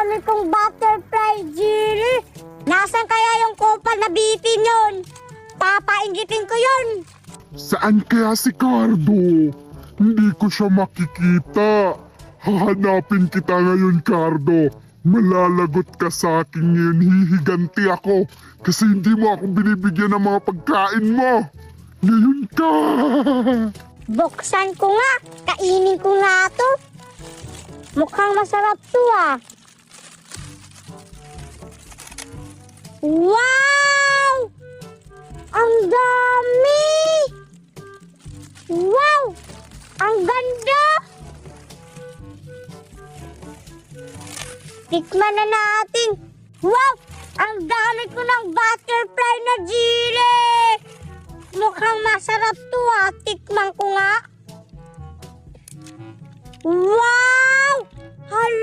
dami kong butterfly jelly. Nasaan kaya yung kupal na bitin yun? Papaingitin ko yun. Saan kaya si Cardo? Hindi ko siya makikita. Hahanapin kita ngayon, Cardo. Malalagot ka sa akin ngayon. Hihiganti ako kasi hindi mo ako binibigyan ng mga pagkain mo. Ngayon ka! Buksan ko nga. Kainin ko nga to. Mukhang masarap to ah. Wow! Ang dami! Wow! Ang ganda! Tikman na natin. Wow! Ang dami ko ng butterfly na jelly! Mukhang masarap to ah. Tikman ko nga. Wow! Hala!